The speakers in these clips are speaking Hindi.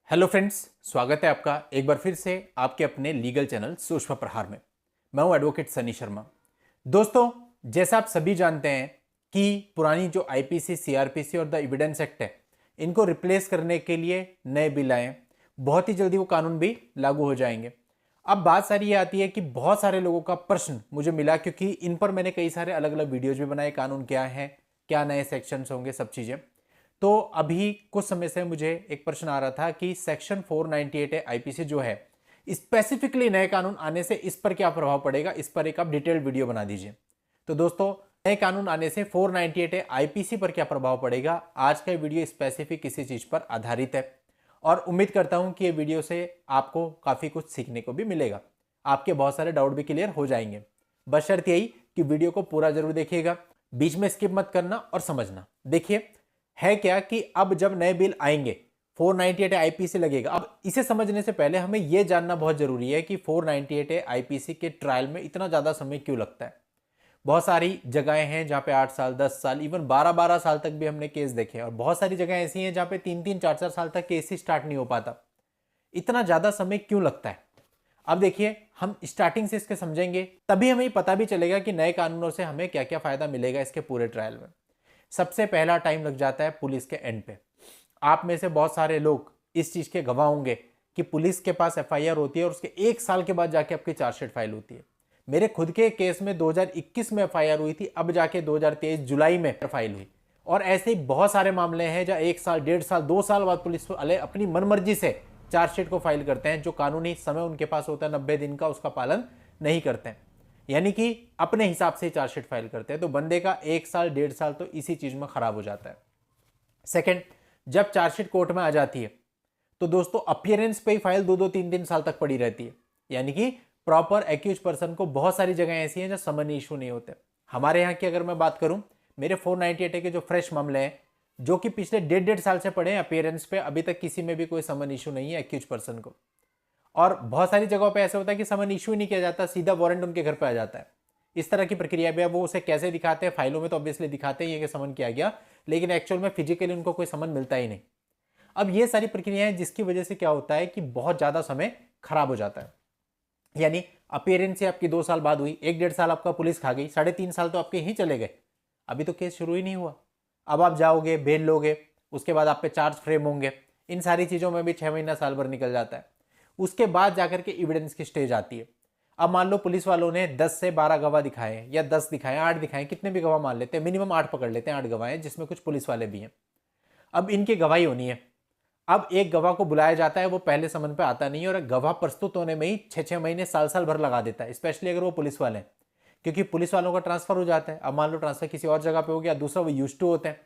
हेलो फ्रेंड्स, स्वागत है आपका एक बार फिर से आपके अपने लीगल चैनल सूक्ष्म प्रहार में। मैं हूं एडवोकेट सनी शर्मा। दोस्तों, जैसा आप सभी जानते हैं कि पुरानी जो आईपीसी, सीआरपीसी और द एविडेंस एक्ट है, इनको रिप्लेस करने के लिए नए बिल आए हैं। बहुत ही जल्दी वो कानून भी लागू हो जाएंगे। अब बात सारी ये आती है कि बहुत सारे लोगों का प्रश्न मुझे मिला, क्योंकि इन पर मैंने कई सारे अलग अलग वीडियोज भी बनाए। कानून क्या है, क्या नए सेक्शंस होंगे, सब चीज़ें। तो अभी कुछ समय से मुझे एक प्रश्न आ रहा था कि सेक्शन 498 है आईपीसी जो है, स्पेसिफिकली नए कानून आने से इस पर क्या प्रभाव पड़ेगा, इस पर एक आप डिटेल्ड वीडियो बना दीजिए। तो दोस्तों, नए कानून आने से 498 है आईपीसी पर क्या प्रभाव पड़ेगा, आज का वीडियो स्पेसिफिक किसी चीज पर आधारित है। और उम्मीद करता हूं कि ये वीडियो से आपको काफी कुछ सीखने को भी मिलेगा, आपके बहुत सारे डाउट भी क्लियर हो जाएंगे। बस शर्त यही कि वीडियो को पूरा जरूर देखिएगा, बीच में स्किप मत करना और समझना। देखिए, है क्या कि अब जब नए बिल आएंगे 498 आईपीसी लगेगा। अब इसे समझने से पहले हमें यह जानना बहुत जरूरी है कि 498 आईपीसी के ट्रायल में इतना ज्यादा समय क्यों लगता है। बहुत सारी जगहें हैं जहां पे 8 साल, 10 साल, इवन 12-12 साल तक भी हमने केस देखे, और बहुत सारी जगह ऐसी हैं जहां पे 3-3, 4-4 साल तक केस ही स्टार्ट नहीं हो पाता। इतना ज्यादा समय क्यों लगता है? अब देखिए, हम स्टार्टिंग से इसके समझेंगे, तभी हमें पता भी चलेगा कि नए कानूनों से हमें क्या क्या फायदा मिलेगा इसके पूरे ट्रायल में। सबसे पहला टाइम लग जाता है पुलिस के एंड पे। आप में से बहुत सारे लोग इस चीज के गवाह होंगे कि पुलिस के पास एफआईआर होती है और उसके 1 साल के बाद जाके आपकी चार्जशीट फाइल होती है। मेरे खुद के केस में 2021 में एफआईआर हुई थी, अब जाके 2023 जुलाई में फाइल हुई। और ऐसे ही बहुत सारे मामले हैं जहां 1 साल, 1.5 साल, 2 साल बाद पुलिस वाले अपनी मनमर्जी से चार्जशीट को फाइल करते हैं। जो कानूनी समय उनके पास होता है 90 दिन का, उसका पालन नहीं करते हैं, यानी कि अपने हिसाब से चार्जशीट फाइल करते हैं। तो बंदे का 1 साल, 1.5 साल तो इसी चीज में खराब हो जाता है। सेकंड, जब चार्जशीट कोर्ट में आ जाती है तो दोस्तों अपियरेंस पे ही फाइल 2-2, 3-3 साल तक पड़ी रहती है। यानी कि प्रॉपर एक्यूज पर्सन को बहुत सारी जगह ऐसी हैं जहां समन इशू नहीं होते। हमारे यहाँ की अगर मैं बात करूं, मेरे 498 के जो फ्रेश मामले हैं, जो कि पिछले 1.5 साल से पड़े हैं अपियरेंस पे, अभी तक किसी में भी कोई समन इशू नहीं है एक्यूज पर्सन को। और बहुत सारी जगहों पे ऐसा होता है कि समन इशू ही नहीं किया जाता, सीधा वारंट उनके घर पे आ जाता है। इस तरह की प्रक्रिया भी है। वो उसे कैसे दिखाते हैं, फाइलों में तो ऑब्वियसली दिखाते ही है कि समन किया गया, लेकिन एक्चुअल में फिजिकली उनको कोई समन मिलता ही नहीं। अब ये सारी प्रक्रियाएं जिसकी वजह से क्या होता है कि बहुत ज्यादा समय खराब हो जाता है। यानी अपीयरेंस आपकी 2 साल बाद हुई, 1-1.5 साल आपका पुलिस खा गई, 3.5 साल तो आपके ही चले गए। अभी तो केस शुरू ही नहीं हुआ। अब आप जाओगे, बेल लोगे, उसके बाद आप पे चार्ज फ्रेम होंगे, इन सारी चीजों में भी 6 महीना, साल भर निकल जाता है। उसके बाद जाकर के एविडेंस की स्टेज आती है। अब मान लो पुलिस वालों ने 10 से 12 गवाह दिखाए, या 10 दिखाए, 8 दिखाए, कितने भी गवाह मान लेते हैं, मिनिमम 8 पकड़ लेते हैं, 8 गवाह हैं जिसमें कुछ पुलिस वाले भी हैं। अब इनकी गवाही होनी है। अब एक गवाह को बुलाया जाता है, वो पहले समन पे आता नहीं है, और गवाह प्रस्तुत होने में ही 6-6 महीने, साल भर लगा देता है, स्पेशली अगर वो पुलिस वाले हैं, क्योंकि पुलिस वालों का ट्रांसफर हो जाता है। अब मान लो ट्रांसफर किसी और जगह पे हो गया, दूसरा वो यूज्ड टू होते हैं,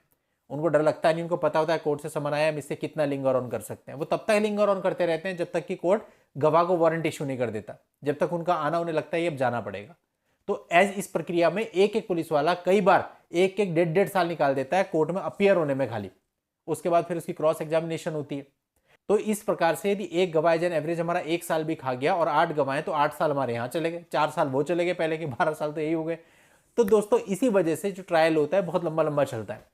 उनको डर लगता नहीं, उनको पता होता है कोर्ट से समन आया, हम इससे कितना लिंगर ऑन कर सकते हैं। वो तब तक लिंगर ऑन करते रहते हैं जब तक कि कोर्ट गवाह को वारंट इशू नहीं कर देता, जब तक उनका आना उन्हें लगता है ये अब जाना पड़ेगा। तो एज इस प्रक्रिया में एक एक पुलिस वाला कई बार 1-1, 1.5-1.5 साल निकाल देता है कोर्ट में अपियर होने में खाली। उसके बाद फिर उसकी क्रॉस एग्जामिनेशन होती है। तो इस प्रकार से यदि एक गवाह जन एवरेज हमारा 1 साल भी खा गया और 8 गवाह तो 8 साल हमारे यहां चले गए, 4 साल वो चले गए पहले के, 12 साल तो यही हो गए। तो दोस्तों, इसी वजह से जो ट्रायल होता है बहुत लंबा लंबा चलता है।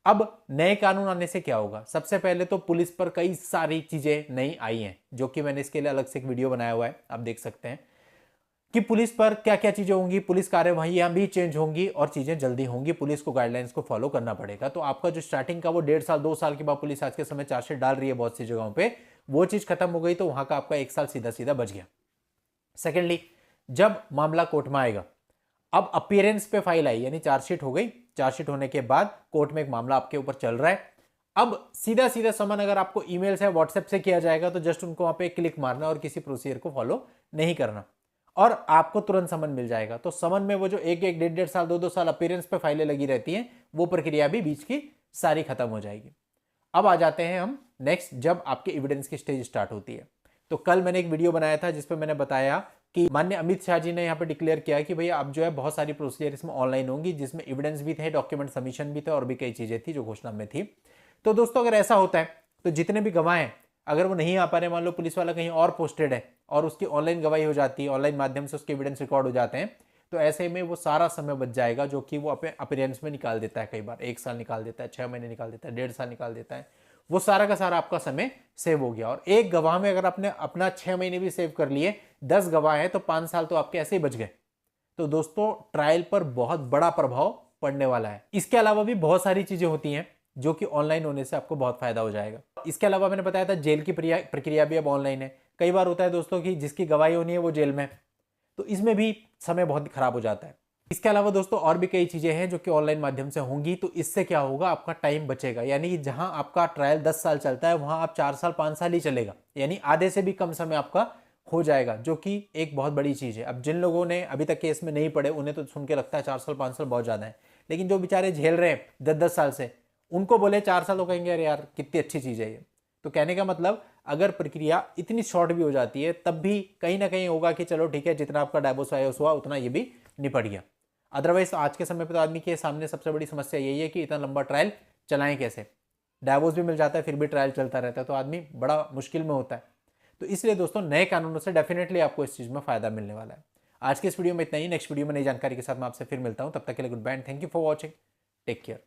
अब नए कानून आने से क्या होगा? सबसे पहले तो पुलिस पर कई सारी चीजें नई आई हैं, जो कि मैंने इसके लिए अलग से एक वीडियो बनाया हुआ है, आप देख सकते हैं कि पुलिस पर क्या क्या चीजें होंगी। पुलिस कार्यवाहियां भी चेंज होंगी और चीजें जल्दी होंगी। पुलिस को गाइडलाइंस को फॉलो करना पड़ेगा। तो आपका जो स्टार्टिंग का वो 1.5 साल, 2 साल के बाद पुलिस आज के समय चार्जशीट डाल रही है बहुत सी जगहों पे, वो चीज खत्म हो गई, तो वहां का आपका 1 साल सीधा सीधा बच गया। सेकेंडली, जब मामला कोर्ट में आएगा, अब अपीयरेंस पे फाइल आई, यानी चार्जशीट हो गई, चार्जशीट होने के बाद कोर्ट में एक मामला आपके ऊपर चल रहा है। अब सीधा सीधा समन अगर आपको ईमेल से, व्हाट्सएप से किया जाएगा तो जस्ट उनको वहां पे क्लिक मारना और किसी प्रोसीजर को फॉलो नहीं करना, और आपको तुरंत समन मिल जाएगा। तो समन में वो जो 1-1, 1.5-1.5 साल, 2-2 साल अपीयरेंस पे फाइलें लगी रहती हैं, वो प्रक्रिया भी बीच की सारी खत्म हो जाएगी। अब आ जाते हैं हम नेक्स्ट, जब आपके एविडेंस की स्टेज स्टार्ट होती है। तो कल मैंने एक वीडियो बनाया था जिसपे मैंने बताया कि माननीय अमित शाह जी ने यहाँ पे डिक्लेयर किया कि भैया अब जो है बहुत सारी प्रोसीजर इसमें ऑनलाइन होंगी, जिसमें एविडेंस भी थे, डॉक्यूमेंट सबमिशन भी थे, और भी कई चीजें थी जो घोषणा में थी। तो दोस्तों, अगर ऐसा होता है तो जितने भी गवाह हैं, अगर वो नहीं आ पा रहे, मान लो पुलिस वाला कहीं और पोस्टेड है और उसकी ऑनलाइन गवाही हो जाती है, ऑनलाइन माध्यम से उसके एविडेंस रिकॉर्ड हो जाते हैं, तो ऐसे में वो सारा समय बच जाएगा जो कि वो अपने अपीयरेंस में निकाल देता है। कई बार 1 साल निकाल देता है, 6 महीने निकाल देता है, 1.5 साल निकाल देता है। वो सारा का सारा आपका समय सेव हो गया। और एक गवाह में अगर आपने अपना 6 महीने भी सेव कर लिए, 10 गवाह है तो 5 साल तो आपके ऐसे ही बच गए। तो दोस्तों ट्रायल पर बहुत बड़ा प्रभाव पड़ने वाला है। इसके अलावा भी बहुत सारी चीजें होती हैं जो कि ऑनलाइन होने से आपको बहुत फायदा हो जाएगा। इसके अलावा मैंने बताया था जेल की प्रक्रिया भी अब ऑनलाइन है। कई बार होता है दोस्तों कि जिसकी गवाही होनी है वो जेल में, तो इसमें भी समय बहुत खराब हो जाता है। इसके अलावा दोस्तों और भी कई चीजें हैं जो कि ऑनलाइन माध्यम से होंगी, तो इससे क्या होगा, आपका टाइम बचेगा। यानी कि जहां आपका ट्रायल 10 साल चलता है वहां आप 4 साल 5 साल ही चलेगा, यानी आधे से भी कम समय आपका हो जाएगा, जो कि एक बहुत बड़ी चीज है। अब जिन लोगों ने अभी तक केस में नहीं पढ़े उन्हें तो सुन के लगता है 4 साल 5 साल बहुत ज्यादा है, लेकिन जो बेचारे झेल रहे हैं 10-10 साल से, उनको बोले 4 साल तो कहेंगे अरे यार कितनी अच्छी चीज है ये। तो कहने का मतलब अगर प्रक्रिया इतनी शॉर्ट भी हो जाती है तब भी कहीं ना कहीं होगा कि चलो ठीक है, जितना आपका डायवोर्स हुआ उतना ये भी निपट गया। अदरवाइज आज के समय पर तो आदमी के सामने सबसे बड़ी समस्या यही है कि इतना लंबा ट्रायल चलाएं कैसे। डायवोर्स भी मिल जाता है फिर भी ट्रायल चलता रहता है, तो आदमी बड़ा मुश्किल में होता है। तो इसलिए दोस्तों नए कानूनों से डेफिनेटली आपको इस चीज में फायदा मिलने वाला है। आज के इस वीडियो में इतना ही। नेक्स्ट वीडियो में नई जानकारी के साथ मैं आपसे फिर मिलता हूं। तब तक के लिए goodbye and thank you for watching. Take care.